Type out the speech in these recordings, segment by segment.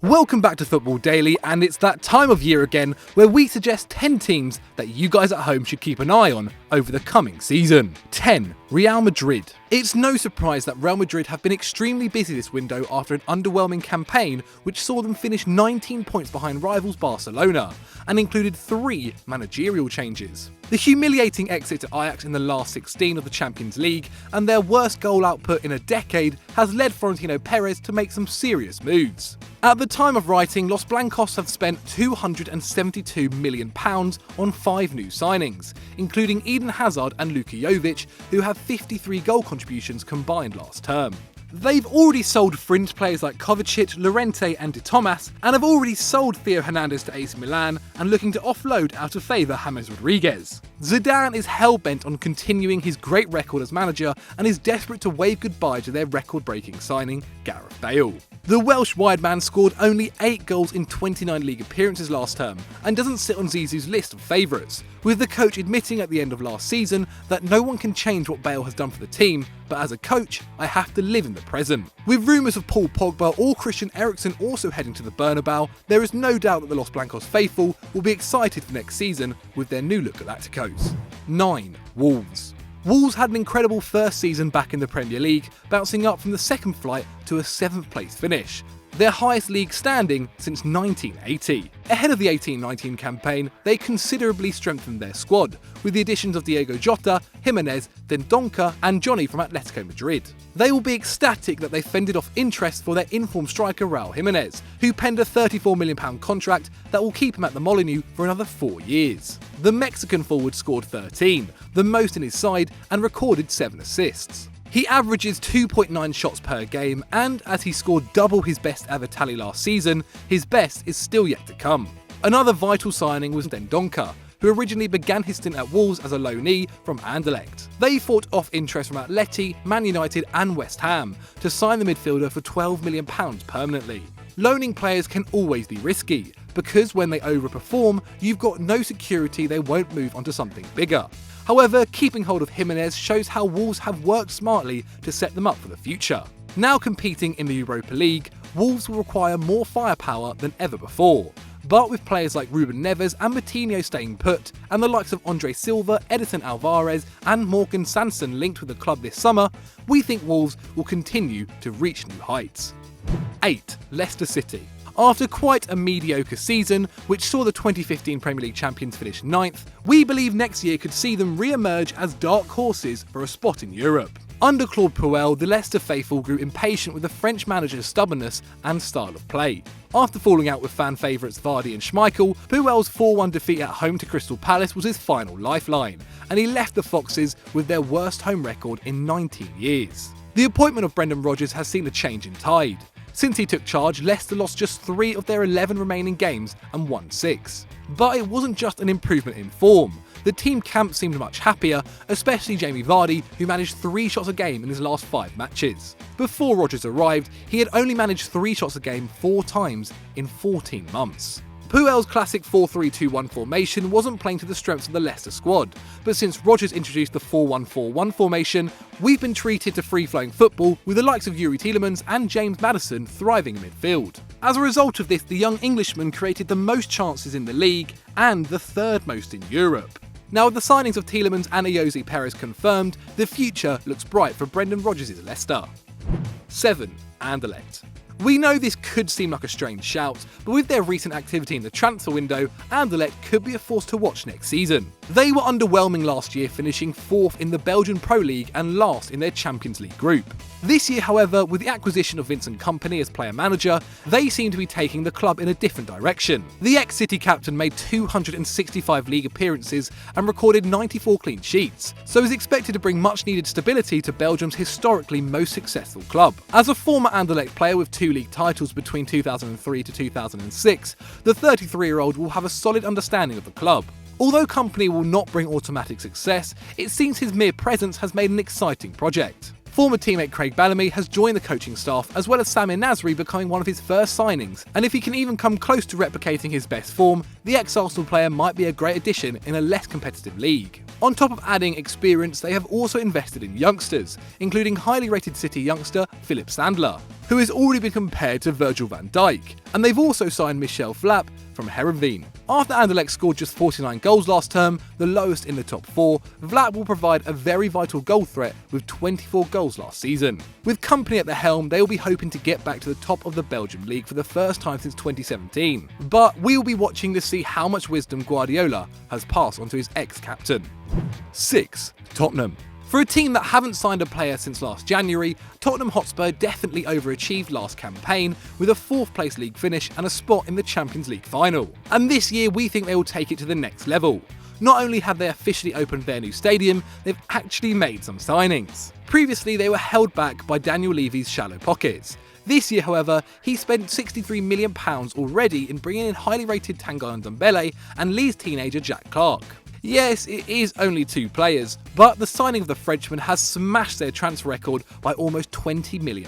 Welcome back to Football Daily, and it's that time of year again where we suggest 10 teams that you guys at home should keep an eye on over the coming season. 10. Real Madrid. It's no surprise that Real Madrid have been extremely busy this window after an underwhelming campaign which saw them finish 19 points behind rivals Barcelona and included 3 managerial changes. The humiliating exit to Ajax in the last 16 of the Champions League and their worst goal output in a decade has led Florentino Perez to make some serious moves. At the time of writing, Los Blancos have spent £272 million on 5 new signings, including Eden Hazard and Luka Jovic, who have 53 goal contributions combined last term. They've already sold fringe players like Kovacic, Llorente and De Tomas, and have already sold Theo Hernandez to AC Milan and looking to offload out of favour James Rodriguez. Zidane is hell-bent on continuing his great record as manager and is desperate to wave goodbye to their record-breaking signing, Gareth Bale. The Welsh wide man scored only 8 goals in 29 league appearances last term and doesn't sit on Zizou's list of favourites, with the coach admitting at the end of last season that no one can change what Bale has done for the team, but as a coach, I have to live in the present. With rumours of Paul Pogba or Christian Eriksen also heading to the Bernabeu, there is no doubt that the Los Blancos faithful will be excited for next season with their new look Galacticos. 9. Wolves. Wolves had an incredible first season back in the Premier League, bouncing up from the second flight to a 7th place finish, their highest league standing since 1980. Ahead of the 18-19 campaign, they considerably strengthened their squad, with the additions of Diego Jota, Jimenez, Dendoncker and Johnny from Atletico Madrid. They will be ecstatic that they fended off interest for their informed striker Raul Jimenez, who penned a £34 million contract that will keep him at the Molineux for another 4 years. The Mexican forward scored 13, the most in his side, and recorded 7 assists. He averages 2.9 shots per game, and as he scored double his best ever tally last season, his best is still yet to come. Another vital signing was Dendoncker, who originally began his stint at Wolves as a loanee from Anderlecht. They fought off interest from Atleti, Man United and West Ham to sign the midfielder for £12 million permanently. Loaning players can always be risky, because when they overperform, you've got no security they won't move on to something bigger. However, keeping hold of Jimenez shows how Wolves have worked smartly to set them up for the future. Now competing in the Europa League, Wolves will require more firepower than ever before. But with players like Ruben Neves and Moutinho staying put, and the likes of Andre Silva, Edison Alvarez and Morgan Sanson linked with the club this summer, we think Wolves will continue to reach new heights. 8. Leicester City. After quite a mediocre season, which saw the 2015 Premier League champions finish 9th, we believe next year could see them re-emerge as dark horses for a spot in Europe. Under Claude Puel, the Leicester faithful grew impatient with the French manager's stubbornness and style of play. After falling out with fan favourites Vardy and Schmeichel, Puel's 4-1 defeat at home to Crystal Palace was his final lifeline, and he left the Foxes with their worst home record in 19 years. The appointment of Brendan Rodgers has seen a change in tide. Since he took charge, Leicester lost just 3 of their 11 remaining games and won 6. But it wasn't just an improvement in form. The team camp seemed much happier, especially Jamie Vardy, who managed 3 shots a game in his last 5 matches. Before Rodgers arrived, he had only managed 3 shots a game 4 times in 14 months. Puel's classic 4-3-2-1 formation wasn't playing to the strengths of the Leicester squad, but since Rodgers introduced the 4-1-4-1 formation, we've been treated to free-flowing football with the likes of Yuri Tielemans and James Maddison thriving in midfield. As a result of this, the young Englishman created the most chances in the league and the 3rd most in Europe. Now with the signings of Tielemans and Ayoze Perez confirmed, the future looks bright for Brendan Rodgers' Leicester. 7. Anderlecht. We know this could seem like a strange shout, but with their recent activity in the transfer window, Anderlecht could be a force to watch next season. They were underwhelming last year, finishing 4th in the Belgian Pro League and last in their Champions League group. This year, however, with the acquisition of Vincent Kompany as player-manager, they seem to be taking the club in a different direction. The ex-City captain made 265 league appearances and recorded 94 clean sheets, so is expected to bring much-needed stability to Belgium's historically most successful club. As a former Anderlecht player with 2 league titles between 2003 to 2006, the 33-year-old will have a solid understanding of the club. Although Kompany will not bring automatic success, it seems his mere presence has made an exciting project. Former teammate Craig Bellamy has joined the coaching staff, as well as Samir Nasri becoming one of his first signings, and if he can even come close to replicating his best form, the ex-Arsenal player might be a great addition in a less competitive league. On top of adding experience, they have also invested in youngsters, including highly rated City youngster Philip Sandler, who has already been compared to Virgil van Dijk, and they've also signed Michel Flapp from Heerenveen. After Anderlecht scored just 49 goals last term, the lowest in the top 4, Vlap will provide a very vital goal threat with 24 goals last season. With company at the helm, they will be hoping to get back to the top of the Belgian league for the first time since 2017. But we will be watching to see how much wisdom Guardiola has passed on to his ex-captain. 6. Tottenham. For a team that haven't signed a player since last January, Tottenham Hotspur definitely overachieved last campaign with a 4th place league finish and a spot in the Champions League final. And this year we think they will take it to the next level. Not only have they officially opened their new stadium, they've actually made some signings. Previously they were held back by Daniel Levy's shallow pockets. This year, however, he spent £63 million already in bringing in highly rated Tanguy Ndombele and Leeds teenager Jack Clark. Yes, it is only 2 players, but the signing of the Frenchman has smashed their transfer record by almost £20 million,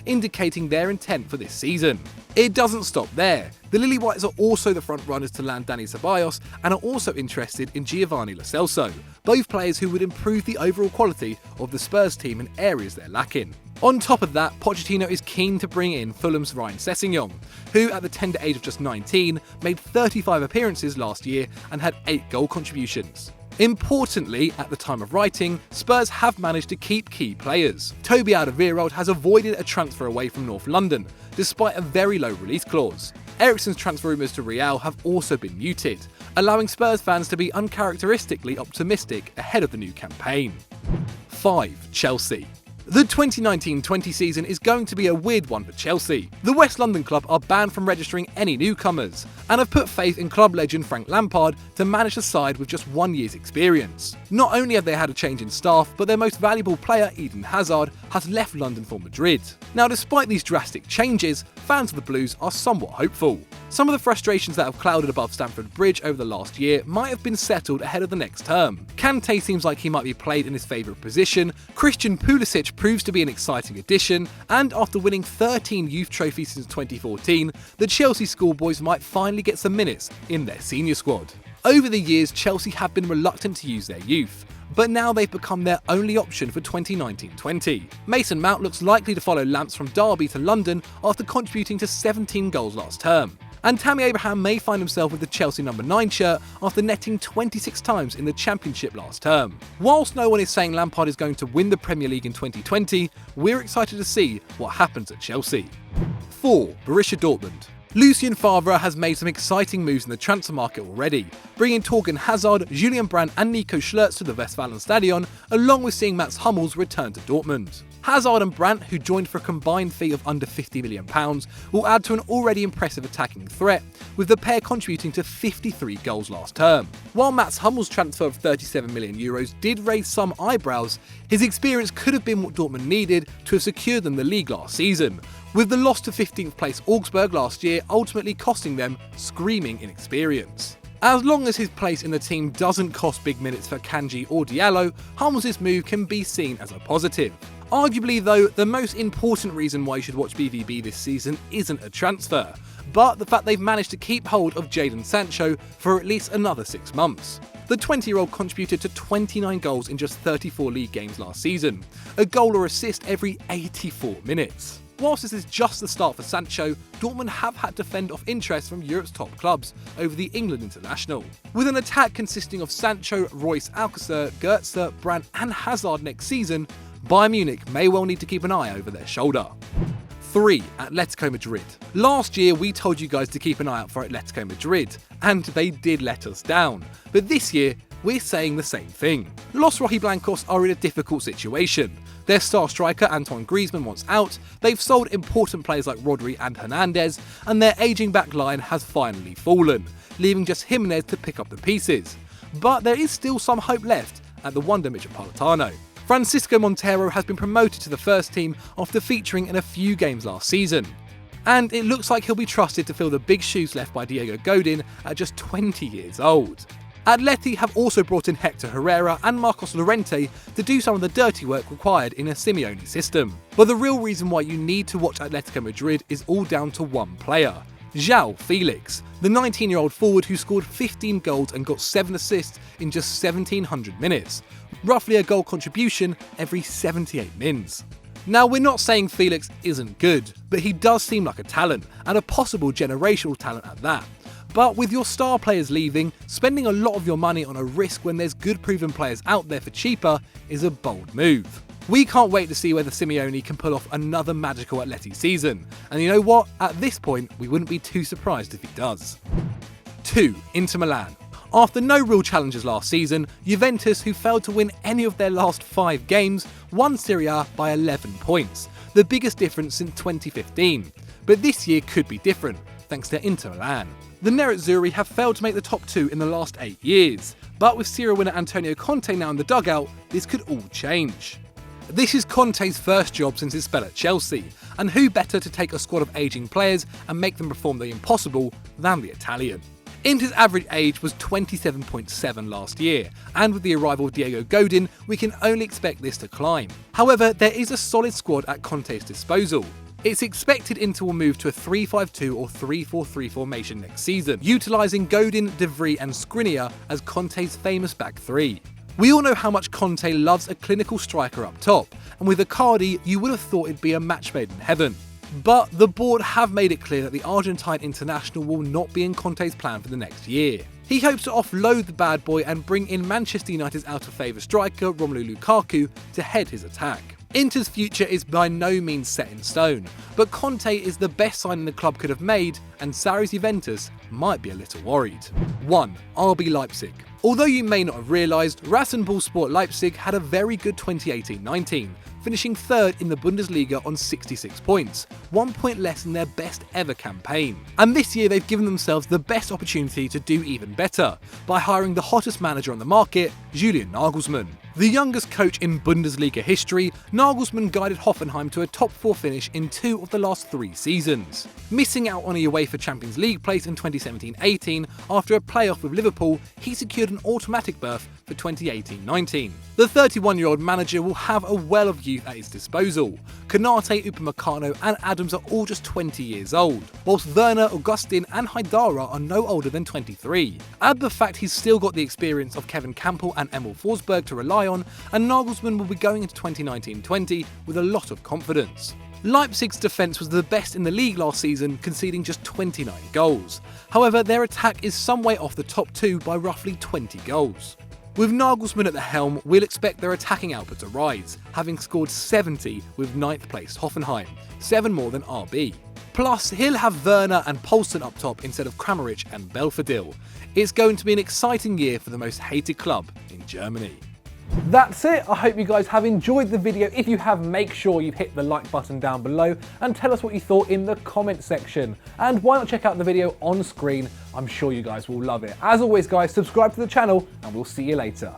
indicating their intent for this season. It doesn't stop there. The Lily Whites are also the front runners to land Dani Ceballos and are also interested in Giovanni Lo Celso, both players who would improve the overall quality of the Spurs team in areas they're lacking. On top of that, Pochettino is keen to bring in Fulham's Ryan Sessegnon, who at the tender age of just 19 made 35 appearances last year and had 8 goal contributions. Importantly, at the time of writing, Spurs have managed to keep key players. Toby Alderweireld has avoided a transfer away from North London, despite a very low release clause. Eriksen's transfer rumours to Real have also been muted, allowing Spurs fans to be uncharacteristically optimistic ahead of the new campaign. 5. Chelsea. The 2019-20 season is going to be a weird one for Chelsea. The West London club are banned from registering any newcomers, and have put faith in club legend Frank Lampard to manage the side with just 1 year's experience. Not only have they had a change in staff, but their most valuable player, Eden Hazard, has left London for Madrid. Now, despite these drastic changes, fans of the Blues are somewhat hopeful. Some of the frustrations that have clouded above Stamford Bridge over the last year might have been settled ahead of the next term. Kante seems like he might be played in his favourite position, Christian Pulisic proves to be an exciting addition, and after winning 13 youth trophies since 2014, the Chelsea schoolboys might finally get some minutes in their senior squad. Over the years, Chelsea have been reluctant to use their youth, but now they've become their only option for 2019-20. Mason Mount looks likely to follow Lamps from Derby to London after contributing to 17 goals last term. And Tammy Abraham may find himself with the Chelsea number 9 shirt after netting 26 times in the Championship last term. Whilst no one is saying Lampard is going to win the Premier League in 2020, we're excited to see what happens at Chelsea. 4. Borussia Dortmund. Lucien Favre has made some exciting moves in the transfer market already, bringing Torgan Hazard, Julian Brandt and Nico Schlerz to the Westfalenstadion, along with seeing Mats Hummels return to Dortmund. Hazard and Brandt, who joined for a combined fee of under £50 million, will add to an already impressive attacking threat, with the pair contributing to 53 goals last term. While Mats Hummels' transfer of €37 million did raise some eyebrows, his experience could have been what Dortmund needed to have secured them the league last season, with the loss to 15th place Augsburg last year ultimately costing them screaming inexperience. As long as his place in the team doesn't cost big minutes for Kanji or Diallo, Hummels' move can be seen as a positive. Arguably though, the most important reason why you should watch BVB this season isn't a transfer, but the fact they've managed to keep hold of Jadon Sancho for at least another 6 months. The 20-year-old contributed to 29 goals in just 34 league games last season, a goal or assist every 84 minutes. Whilst this is just the start for Sancho, Dortmund have had to fend off interest from Europe's top clubs over the England international. With an attack consisting of Sancho, Royce, Alcacer, Goetze, Brandt and Hazard next season, Bayern Munich may well need to keep an eye over their shoulder. 3. Atletico Madrid. Last year we told you guys to keep an eye out for Atletico Madrid, and they did let us down. But this year, we're saying the same thing. Los Rojiblancos are in a difficult situation. Their star striker Antoine Griezmann wants out, they've sold important players like Rodri and Hernandez, and their ageing back line has finally fallen, leaving just Jimenez to pick up the pieces. But there is still some hope left at the Wanda Metropolitano. Francisco Montero has been promoted to the first team after featuring in a few games last season, and it looks like he'll be trusted to fill the big shoes left by Diego Godin at just 20 years old. Atleti have also brought in Hector Herrera and Marcos Llorente to do some of the dirty work required in a Simeone system. But the real reason why you need to watch Atletico Madrid is all down to one player. João Felix, the 19-year-old forward who scored 15 goals and got 7 assists in just 1700 minutes, roughly a goal contribution every 78 mins. Now, we're not saying Felix isn't good, but he does seem like a talent, and a possible generational talent at that. But with your star players leaving, spending a lot of your money on a risk when there's good proven players out there for cheaper is a bold move. We can't wait to see whether Simeone can pull off another magical Atleti season, and you know what? At this point, we wouldn't be too surprised if he does. 2. Inter Milan. After no real challenges last season, Juventus, who failed to win any of their last 5 games, won Serie A by 11 points, the biggest difference since 2015. But this year could be different, thanks to Inter Milan. The Nerazzurri have failed to make the top 2 in the last 8 years, but with Serie A winner Antonio Conte now in the dugout, this could all change. This is Conte's first job since his spell at Chelsea, and who better to take a squad of ageing players and make them perform the impossible than the Italian. Inter's average age was 27.7 last year, and with the arrival of Diego Godin, we can only expect this to climb. However, there is a solid squad at Conte's disposal. It's expected Inter will move to a 3-5-2 or 3-4-3 formation next season, utilising Godin, De Vrij and Skriniar as Conte's famous back three. We all know how much Conte loves a clinical striker up top, and with Icardi you would have thought it'd be a match made in heaven. But the board have made it clear that the Argentine international will not be in Conte's plan for the next year. He hopes to offload the bad boy and bring in Manchester United's out-of-favour striker Romelu Lukaku to head his attack. Inter's future is by no means set in stone, but Conte is the best signing the club could have made, and Sarri's Juventus might be a little worried. 1. RB Leipzig. Although you may not have realised, Rasenballsport Leipzig had a very good 2018-19, finishing 3rd in the Bundesliga on 66 points, 1 point less than their best ever campaign. And this year they've given themselves the best opportunity to do even better, by hiring the hottest manager on the market, Julian Nagelsmann. The youngest coach in Bundesliga history, Nagelsmann guided Hoffenheim to a top 4 finish in 2 of the last 3 seasons. Missing out on a UEFA Champions League place in 2017-18 after a playoff with Liverpool, he secured an automatic berth for 2018-19. The 31-year-old manager will have a well of youth at his disposal. Konate, Upamecano and Adams are all just 20 years old, whilst Werner, Augustin and Haidara are no older than 23. Add the fact he's still got the experience of Kevin Campbell and Emil Forsberg to rely on, and Nagelsmann will be going into 2019-20 with a lot of confidence. Leipzig's defence was the best in the league last season, conceding just 29 goals. However, their attack is some way off the top 2 by roughly 20 goals. With Nagelsmann at the helm, we'll expect their attacking output to rise, having scored 70 with 9th placed Hoffenheim, 7 more than RB. Plus, he'll have Werner and Poulsen up top instead of Kramaric and Belfodil. It's going to be an exciting year for the most hated club in Germany. That's it. I hope you guys have enjoyed the video. If you have, make sure you hit the like button down below and tell us what you thought in the comment section. And why not check out the video on screen? I'm sure you guys will love it. As always guys, subscribe to the channel and we'll see you later.